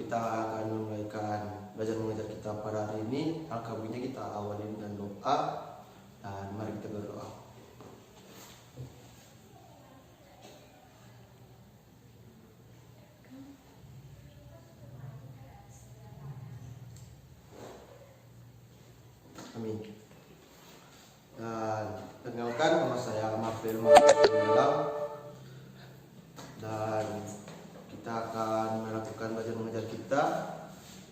kita akan memulaikan belajar mengajar kita pada hari ini. Alangkah baiknya kita awali dengan doa, dan mari kita berdoa. Amin. Dan perkenalkan, nama saya Marvel Marvel, dan kita akan melakukan belajar mengajar kita,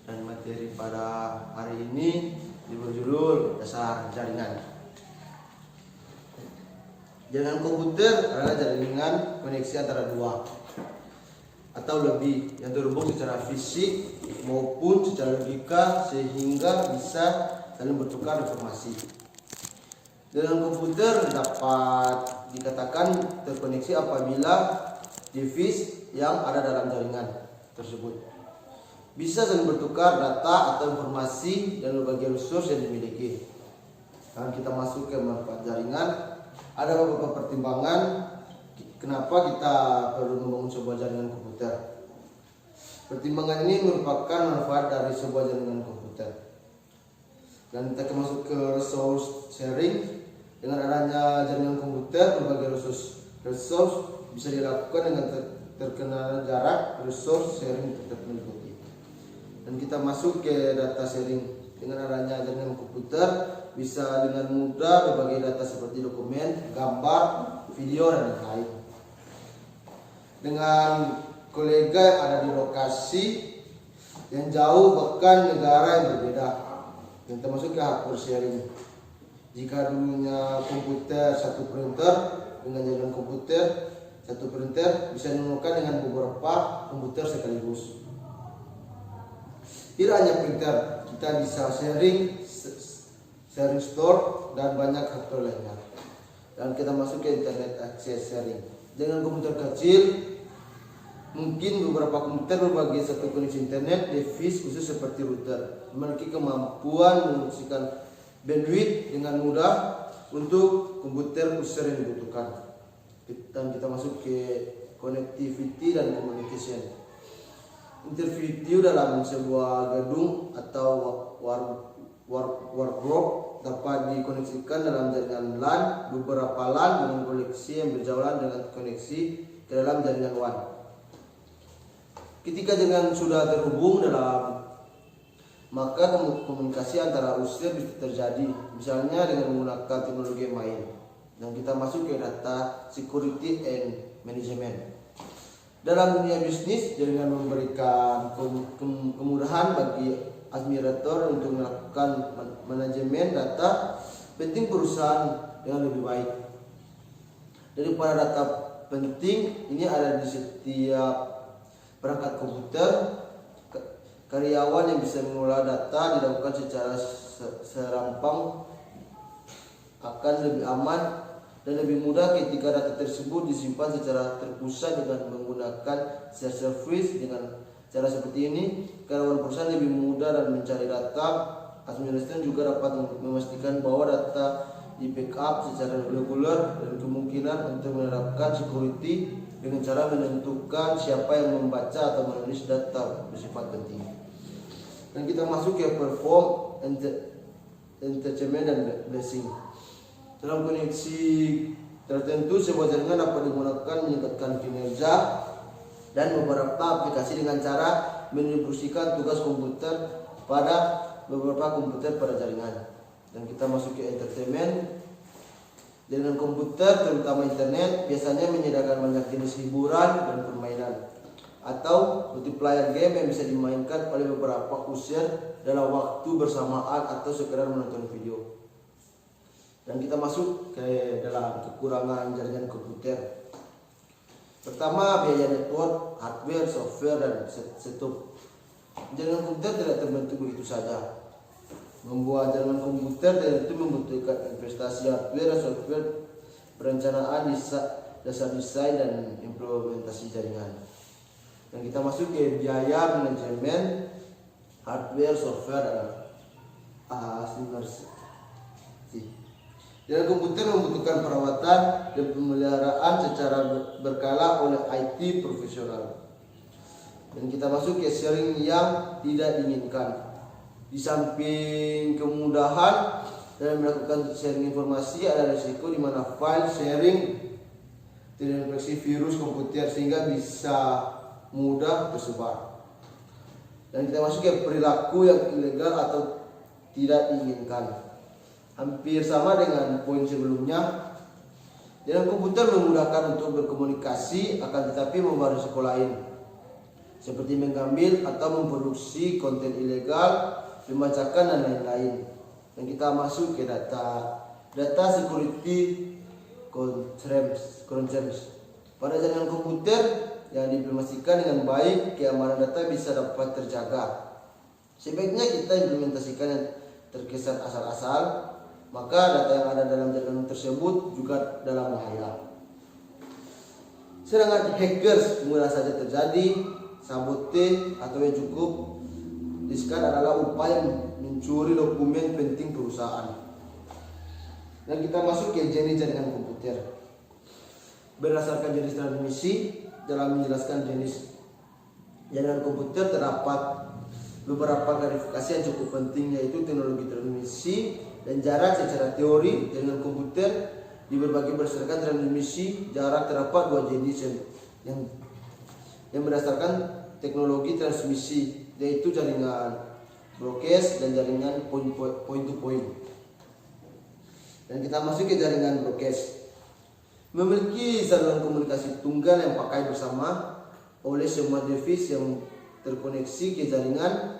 dan materi pada hari ini berjudul dasar jaringan. Jaringan komputer adalah jaringan koneksi antara dua atau lebih yang terhubung secara fisik maupun secara logika sehingga bisa saling bertukar informasi. Jaringan komputer dapat dikatakan terkoneksi apabila device yang ada dalam jaringan tersebut bisa saling bertukar data atau informasi dan berbagai resource yang dimiliki. Dan kita masuk ke manfaat jaringan. Ada beberapa pertimbangan kenapa kita perlu membangun sebuah jaringan komputer. Pertimbangan ini merupakan manfaat dari sebuah jaringan komputer. Dan kita akan masuk ke resource sharing. Dengan adanya jaringan komputer, berbagai resource bisa dilakukan dengan terkena jarak. Resource sharing tetap mengikuti. Dan kita masuk ke data sharing. Dengan adanya jaringan komputer, bisa dengan mudah berbagai data seperti dokumen, gambar, video, dan lain-lain. Dengan kolega yang ada di lokasi yang jauh bahkan negara yang berbeda. Dan kita masuk ke hardware sharing. Jika dulunya komputer satu printer, dengan jaringan komputer satu printer bisa digunakan dengan beberapa komputer sekaligus. Tidak hanya printer, kita bisa sharing store dan banyak hardware lainnya. Dan kita masuk ke internet access sharing. Dengan komputer kecil, mungkin beberapa komputer berbagi satu koneksi internet. Device khusus seperti router memiliki kemampuan mengisikan bandwidth dengan mudah untuk komputer khusus yang dibutuhkan. Dan kita masuk ke connectivity dan communication. Interview dalam sebuah gedung atau workgroup dapat dikoneksikan dalam jaringan LAN. Beberapa LAN dengan koneksi yang berjalan dengan koneksi ke dalam jaringan WAN. Ketika jaringan sudah terhubung maka komunikasi antara user bisa terjadi, misalnya dengan menggunakan teknologi yang lain. Dan kita masuk ke data security and management. Dalam dunia bisnis, jaringan memberikan kemudahan bagi administrator untuk melakukan manajemen data penting perusahaan dengan lebih baik. Daripada data penting ini ada di setiap perangkat komputer, karyawan yang bisa mengelola data dilakukan secara serampang akan lebih aman dan lebih mudah ketika data tersebut disimpan secara terpusat dengan menggunakan shared service. Dengan cara seperti ini, karyawan perusahaan lebih mudah dan mencari data. Administrator juga dapat memastikan bahwa data di backup secara reguler dan kemungkinan untuk menerapkan security dengan cara menentukan siapa yang membaca atau menulis data bersifat penting. Dan kita masuk ke perform, entertainment, dan blessing. Dalam koneksi tertentu, sebuah jaringan dapat digunakan meningkatkan kinerja dan beberapa aplikasi dengan cara mendistribusikan tugas komputer pada beberapa komputer pada jaringan. Dan kita masuk ke entertainment. Jaringan komputer, terutama internet, biasanya menyediakan banyak jenis hiburan dan permainan atau multiplayer game yang bisa dimainkan oleh beberapa user dalam waktu bersamaan atau sekedar menonton video. Dan kita masuk ke dalam kekurangan jaringan komputer. Pertama, biaya network, hardware, software, dan setup. Jaringan komputer tidak terbentuk begitu saja. Membuat jaringan komputer tentu membutuhkan investasi hardware dan software, perencanaan, dasar desain, dan implementasi jaringan. Dan kita masuk ke biaya manajemen hardware, software, dan asistensi. Jaringan komputer membutuhkan perawatan dan pemeliharaan secara berkala oleh IT profesional. Dan kita masuk ke sharing yang tidak diinginkan. Di samping kemudahan dalam melakukan sharing informasi, ada risiko di mana file sharing terinfeksi virus komputer sehingga bisa mudah tersebar. Dan kita masuk ke perilaku yang ilegal atau tidak diinginkan. Hampir sama dengan poin sebelumnya. Dalam komputer memudahkan untuk berkomunikasi, akan tetapi membawa risiko lain, seperti mengambil atau memproduksi konten ilegal, membacakan dan lain-lain. Dan kita masuk ke data security concerns. Pada jaringan komputer yang diimplementasikan dengan baik, keamanan data bisa dapat terjaga. Sebaiknya kita implementasikan yang terkesan asal-asal, maka data yang ada dalam jaringan tersebut juga dalam bahaya. Serangan hackers mudah saja terjadi. Sabote atau yang cukup riskan adalah upaya mencuri dokumen penting perusahaan. Dan kita masuk ke jenis jaringan komputer. Berdasarkan jenis transmisi, dalam menjelaskan jenis jaringan komputer terdapat beberapa klarifikasi yang cukup penting, yaitu teknologi transmisi dan jarak. Secara teori, jaringan komputer dibagi berdasarkan transmisi jarak. Terdapat dua jenis yang berdasarkan teknologi transmisi, yaitu jaringan broadcast dan jaringan point to point. Dan kita masuk ke jaringan broadcast. Memiliki saluran komunikasi tunggal yang pakai bersama oleh semua device yang terkoneksi ke jaringan.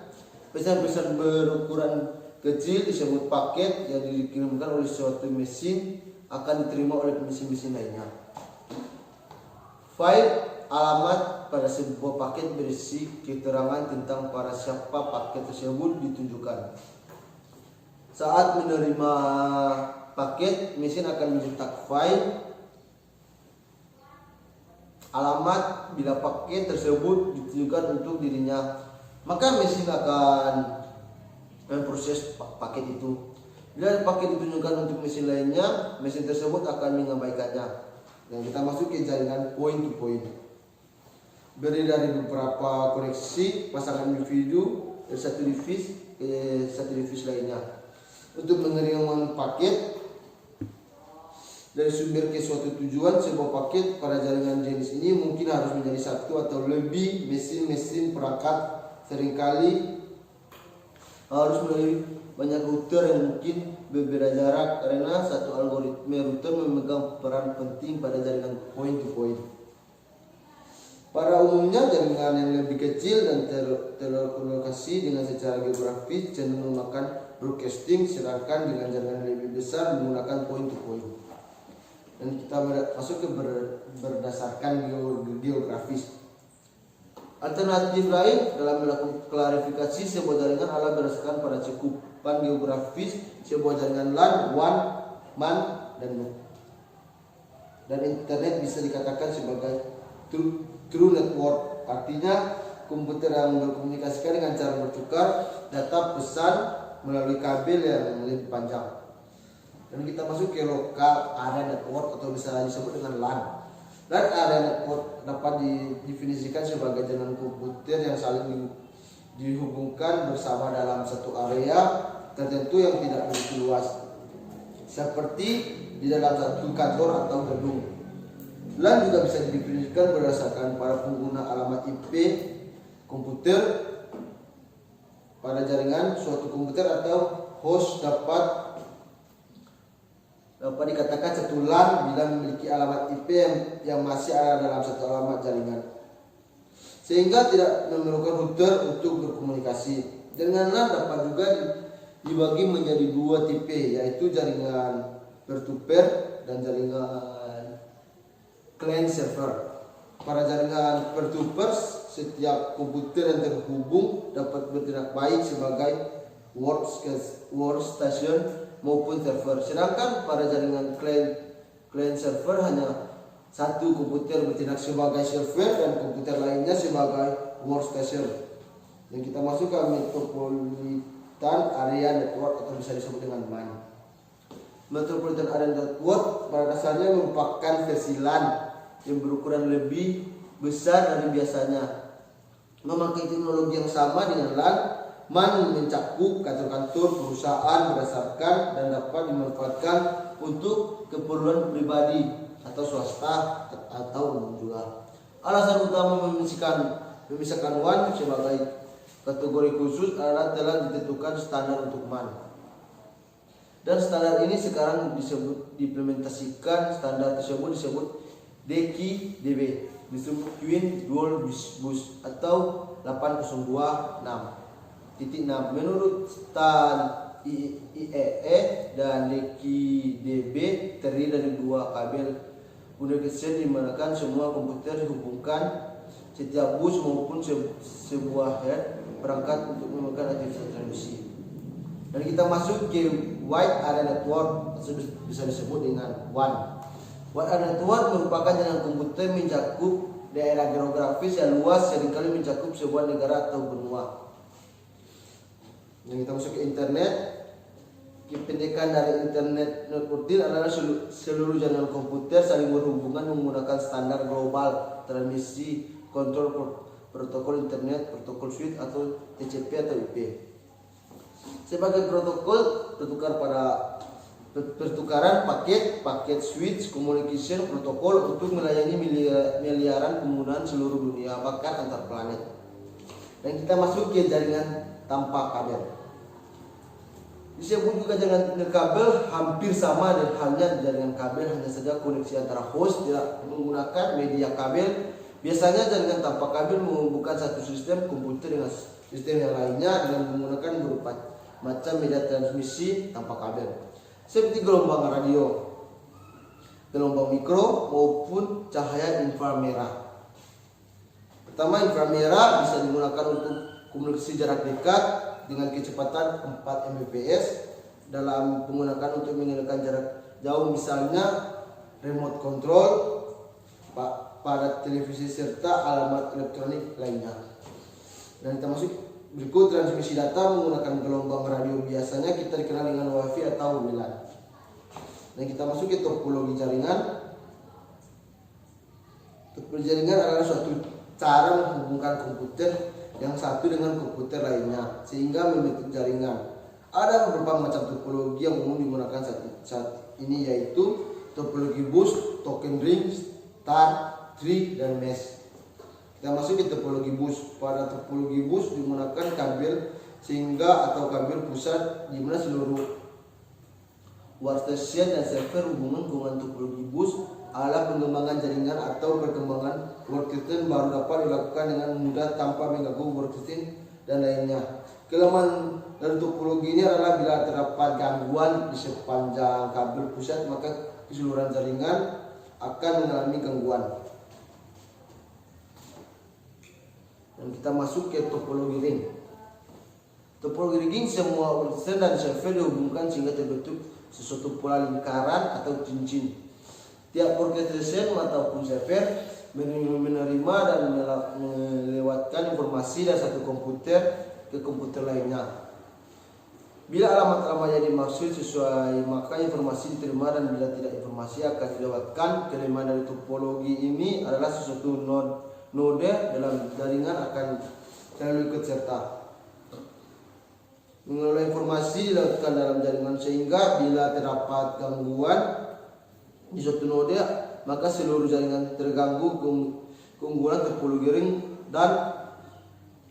Pesan-pesan berukuran kecil disebut paket yang dikirimkan oleh suatu mesin akan diterima oleh mesin-mesin lainnya. File alamat pada sebuah paket berisi keterangan tentang pada siapa paket tersebut ditunjukkan. Saat menerima paket, mesin akan mencetak file alamat. Bila paket tersebut ditunjukkan untuk dirinya, maka mesin akan memproses paket itu. Bila paket ditunjukkan untuk mesin lainnya, mesin tersebut akan mengabaikannya. Dan kita masuk ke jaringan point to point. Berdiri dari beberapa koneksi pasangan individu dari satu device ke satu device lainnya. Untuk mengirimkan paket dari sumber ke suatu tujuan, sebuah paket pada jaringan jenis ini mungkin harus menjadi satu atau lebih mesin-mesin perangkat. Seringkali harus melalui banyak router yang mungkin berbeda jarak, karena satu algoritma router memegang peran penting pada jaringan point to point. Pada umumnya, jaringan yang lebih kecil dan terlokasi dengan secara geografis cenderung memakan broadcasting, sedangkan dengan jaringan yang lebih besar menggunakan point to point. Dan kita masuk ke berdasarkan geografis. Alternatif lain dalam melakukan klarifikasi sebuah jaringan adalah berdasarkan pada cakupan geografis sebuah jaringan LAN, WAN, MAN, dan internet bisa dikatakan sebagai true network. Artinya komputer yang berkomunikasikan dengan cara bertukar data pesan melalui kabel yang lebih panjang. Dan kita masuk ke local area network atau bisa disebut dengan LAN. Dan area network dapat didefinisikan sebagai jaringan komputer yang saling dihubungkan bersama dalam satu area tertentu yang tidak begitu luas, seperti di dalam satu kantor atau gedung. LAN juga bisa didefinisikan berdasarkan para pengguna alamat IP komputer pada jaringan. Suatu komputer atau host dapat dikatakan satu LAN bila memiliki alamat IP yang masih ada dalam satu alamat jaringan, sehingga tidak memerlukan router untuk berkomunikasi. Jaringan LAN dapat juga dibagi menjadi dua tipe, yaitu jaringan peer-to-peer dan jaringan client server. Pada jaringan peer-to-peer, setiap komputer yang terhubung dapat bertindak baik sebagai workstation maupun server. Sedangkan pada jaringan client server hanya satu komputer bertindak sebagai server dan komputer lainnya sebagai workstation. Dan kita masuk ke Metropolitan Area Network atau bisa disebut dengan MAN. Metropolitan Area Network pada dasarnya merupakan versi LAN yang berukuran lebih besar dari biasanya. memakai teknologi yang sama dengan LAN. MAN mencakup kantor-kantor perusahaan berdasarkan dan dapat dimanfaatkan untuk keperluan pribadi atau swasta atau umum juga. Alasan utama memisahkan WAN sebagai kategori khusus adalah telah ditentukan standar untuk MAN. Dan standar ini sekarang diimplementasikan. Standar tersebut disebut DQI-DB, disebut Twin Dual Bus atau 802.6.6. Menurut STAN IEEE dan DQI-DB terdiri dari dua kabel universal di mana semua komputer dihubungkan setiap bus maupun sebuah head perangkat untuk melakukan aktivitas transmisi. Dan kita masuk ke Wide Area Network, bisa disebut dengan WAN. Wide Area Network merupakan jaringan komputer mencakup daerah geografis yang luas, seringkali mencakup sebuah negara atau benua. Yang kita masuk ke internet, kependekan dari internet networking adalah seluruh jaringan komputer saling berhubungan menggunakan standar global transmisi kontrol protokol internet, protokol switch atau TCP atau IP. Sebagai protokol pertukaran paket switch communication protokol untuk melayani miliaran penggunaan seluruh dunia bahkan antar planet. Dan kita masuk ke jaringan tanpa kabel. Disebut juga jaringan kabel, hampir sama dengan halnya jaringan kabel, hanya saja koneksi antara host tidak menggunakan media kabel. Biasanya jaringan tanpa kabel menghubungkan satu sistem komputer dengan sistem yang lainnya dengan menggunakan beberapa macam media transmisi tanpa kabel, seperti gelombang radio, gelombang mikro maupun cahaya inframerah. Pertama, inframerah bisa digunakan untuk komunikasi jarak dekat dengan kecepatan 4 Mbps dalam menggunakan untuk mengendalikan jarak jauh, misalnya remote control pada televisi serta alamat elektronik lainnya. Dan kita masuk berikut transmisi data menggunakan gelombang radio, biasanya kita dikenal dengan WiFi atau WLAN. Dan kita masuk ke topologi jaringan. Topologi jaringan adalah suatu cara menghubungkan komputer yang satu dengan komputer lainnya sehingga membentuk jaringan. Ada beberapa macam topologi yang umum digunakan saat ini, yaitu topologi bus, token ring, star, tree, dan mesh. Kita masuk ke topologi bus. Pada topologi bus digunakan kabel sehingga atau kabel pusat di mana seluruh workstation dan server. Hubungan topologi bus adalah pengembangan jaringan atau perkembangan workstation baru dapat dilakukan dengan mudah tanpa mengganggu workstation dan lainnya. Kelemahan dari topologi ini adalah bila terdapat gangguan di sepanjang kabel pusat, maka keseluruhan jaringan akan mengalami gangguan. Dan kita masuk ke topologi ring. Topologi ring, semua workstation dan server dihubungkan sehingga terbentuk sesuatu pola lingkaran atau cincin. Tiap workstation ataupun server menerima dan melewatkan informasi dari satu komputer ke komputer lainnya. Bila alamat-alamatnya dimaksud sesuai, maka informasi diterima, dan bila tidak, informasi akan dilewatkan. Kelemahan dari topologi ini adalah sesuatu node dalam jaringan akan selalu ikut serta mengelola informasi dilakukan dalam jaringan, sehingga bila terdapat gangguan di suatu node, maka seluruh jaringan terganggu. Keunggulan topologi ring dan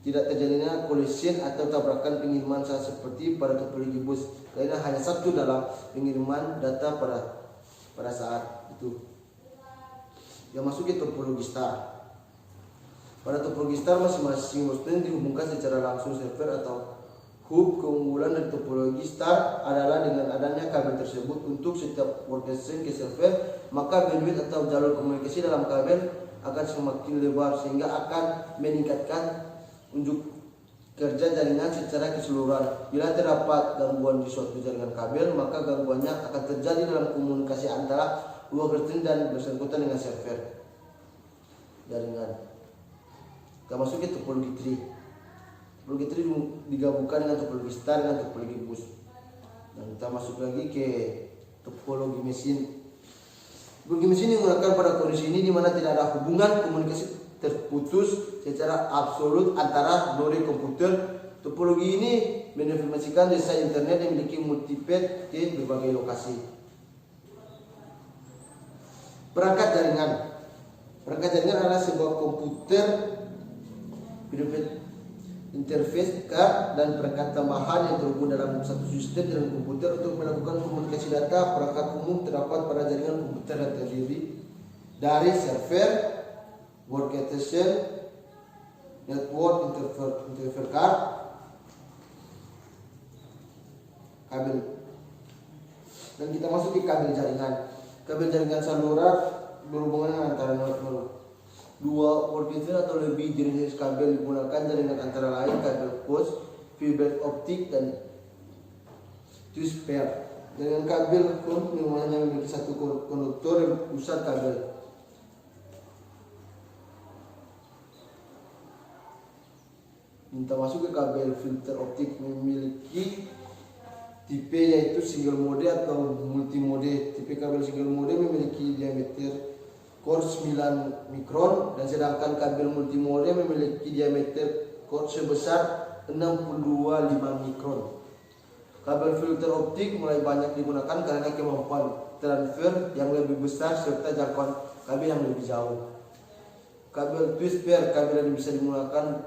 tidak terjadinya collision atau tabrakan pengiriman seperti pada topologi bus, karena hanya satu dalam pengiriman data pada saat itu. Yang masuk ke topologi star. Pada topologi star, masing-masing workstation dihubungkan secara langsung server atau hub. Keunggulan dari topologi star adalah dengan adanya kabel tersebut untuk setiap workstation ke server, maka bandwidth atau jalur komunikasi dalam kabel akan semakin lebar sehingga akan meningkatkan unjuk kerja jaringan secara keseluruhan. Bila terdapat gangguan di suatu jaringan kabel, maka gangguannya akan terjadi dalam komunikasi antara workstation dan bersangkutan dengan server jaringan. Kita masuk ke topologi tree. Topologi tree digabungkan dengan topologi star dengan topologi bus. Dan kita masuk lagi ke topologi mesin. Topologi mesin digunakan pada kondisi ini di mana tidak ada hubungan komunikasi terputus secara absolut antara node komputer. Topologi ini menginformasikan desain internet yang memiliki multipad di berbagai lokasi. Perangkat jaringan. Perangkat jaringan adalah sebuah komputer interface card dan perangkat tambahan yang terhubung dalam satu sistem dengan komputer untuk melakukan komunikasi data. Perangkat umum terdapat pada jaringan komputer yang terdiri dari server, workstation, network interface card, kabel. Dan kita masuk ke kabel jaringan. Kabel jaringan saluran berhubungan antara dua workstation atau lebih jenis kabel digunakan jaringan antara lain kabel pos, fiber optik, dan twist pair. Dengan kabel pun hanya memiliki satu konduktor yang pusat kabel. Kita masuk ke kabel filter optik memiliki tipe yaitu single mode atau multi mode. Tipe kabel single mode memiliki diameter core 9 mikron dan sedangkan kabel multimode memiliki diameter core sebesar 62,5 mikron. Kabel filter optik mulai banyak digunakan karena kemampuan transfer yang lebih besar serta jangkauan kabel yang lebih jauh. Kabel twist pair, kabel yang bisa digunakan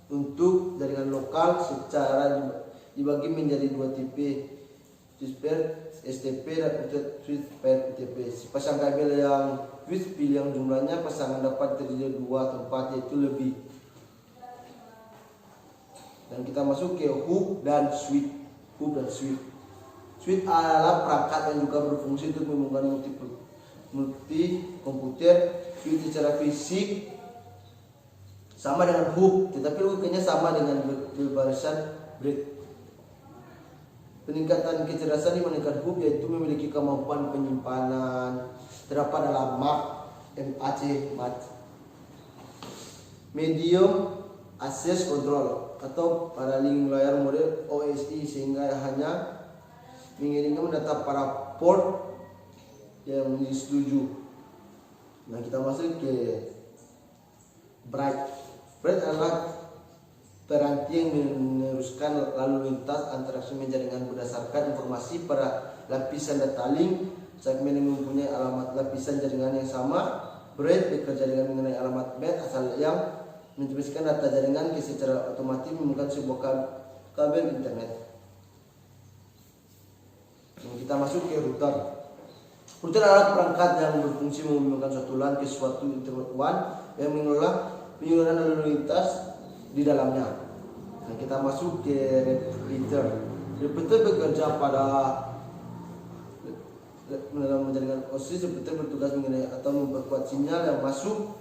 untuk jaringan lokal secara dibagi menjadi dua tipe, twist pair STP dan twist pair UTP. Pasang kabel yang twist pilih yang jumlahnya pasangan dapat terdiri dari 2 atau 4 yaitu lebih. Dan kita masuk ke hub dan switch. Hub dan switch. Switch adalah perangkat yang juga berfungsi untuk menghubungkan multi komputer. Switch secara fisik sama dengan hub, tetapi logikanya sama dengan barisan break. Peningkatan kecerdasan dibandingkan hub yaitu memiliki kemampuan penyimpanan terdapat dalam MAC medium access control atau paralink layar mode OSI sehingga hanya mengirimkan data para port yang disetujui. Nah, kita masuk ke bright. Bright adalah peranti yang meneruskan lalu lintas antara segmen jaringan berdasarkan informasi pada lapisan data link. Segmen yang mempunyai alamat lapisan jaringan yang sama. Braid bekerja dengan mengenai alamat MAC asal yang mentransmisikan data jaringan ke secara otomatis menggunakan sebuah kabel internet. Dan kita masuk ke router. Router adalah perangkat yang berfungsi menghubungkan suatu LAN ke suatu internet WAN yang mengelola penyuluran lalu lintas di dalamnya. Nah, kita masuk ke repeater. Repeater bekerja pada dalam jaringan OSI. Repeater bertugas mengenai atau memperkuat sinyal yang masuk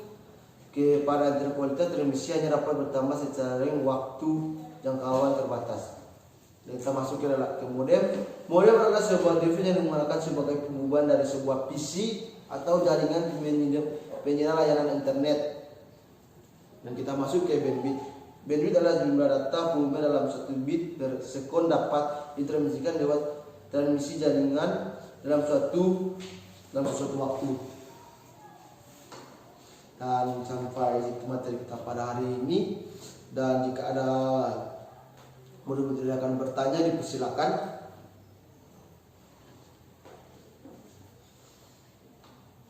kepada internet. Kualitas transmisi hanya dapat bertambah secara ring waktu jangkauan terbatas. Dan kita masuk ke modem. Modem adalah sebuah device yang digunakan sebagai penghubungan dari sebuah PC atau jaringan penyedia layanan internet. Dan kita masuk ke bandwidth. Bandwidth adalah jumlah data volume dalam 1 bit per sekon dapat ditransmisikan lewat transmisi jaringan dalam suatu waktu. Dan sampai itu materi kita pada hari ini. Dan jika ada modul-modul yang akan bertanya, dipersilakan.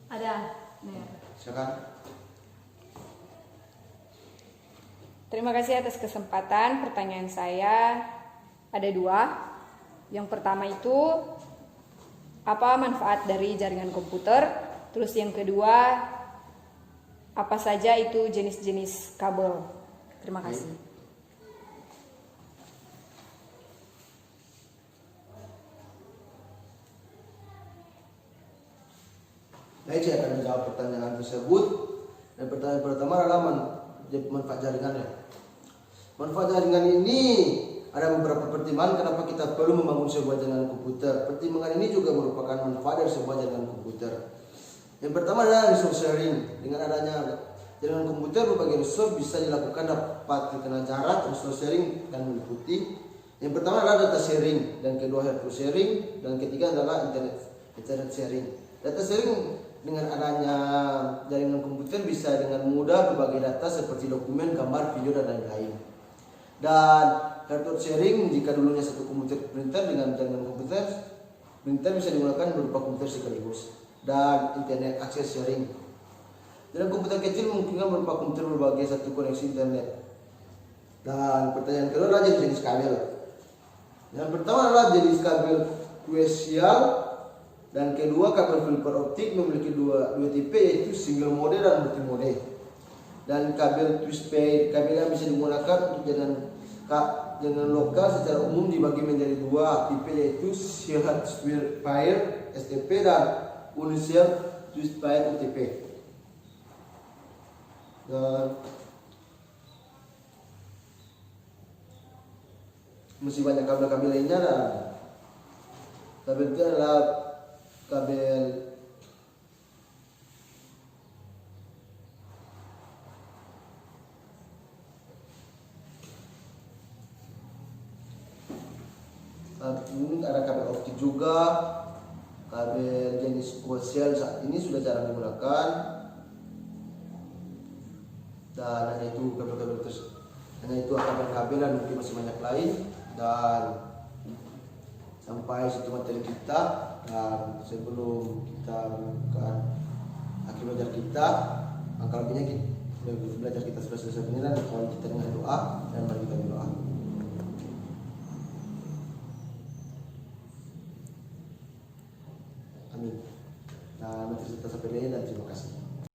Ada. Silakan. Terima kasih atas kesempatan. Pertanyaan saya ada 2. Yang pertama itu apa manfaat dari jaringan komputer? Terus yang kedua, apa saja itu jenis-jenis kabel? Terima kasih. Baik, saya akan menjawab pertanyaan tersebut. Dan pertanyaan pertama adalah manfaat jaringannya. Manfaat jaringan ini ada beberapa pertimbangan kenapa kita perlu membangun sebuah jaringan komputer. Pertimbangan ini juga merupakan manfaat dari sebuah jaringan komputer. Yang pertama adalah resource sharing. Dengan adanya jaringan komputer, berbagai resource bisa dilakukan dapat dikenal jarak. Resource sharing dan meliputi yang pertama adalah data sharing, dan kedua hardware sharing, dan ketiga adalah internet sharing. Data sharing dengan adanya jaringan komputer bisa dengan mudah berbagi data seperti dokumen, gambar, video dan lain-lain. Dan cloud sharing, jika dulunya satu komputer printer dengan jaringan komputer, printer bisa digunakan berupa komputer sekaligus. Dan internet access sharing, dalam komputer kecil memungkinkan berupa komputer berbagai satu koneksi internet. Dan pertanyaan kedua adalah jenis kabel. Yang pertama adalah jenis kabel koaksial, dan kedua kabel fiber optik memiliki dua tipe, yaitu single mode dan multi mode. Dan kabel twist pair, kabel yang bisa digunakan untuk jaringan lokal secara umum dibagi menjadi dua tipe, yaitu shared pair STP dan unishared twist pair UTP. Dan masih banyak kabel-kabel lainnya. Dan kabel itu adalah kabel ada kabel optik juga. Kabel jenis koaksial saat ini sudah jarang digunakan, dan hanya itu kabel-kabel hanya itu kabel-kabel, dan mungkin masih banyak lain. Dan sampai situ materi kita, dan sebelum kita melakukan akhir belajar kita, angka lebihnya kita belajar kita sudah selesai, dan kita dengan doa, dan mari kita berdoa.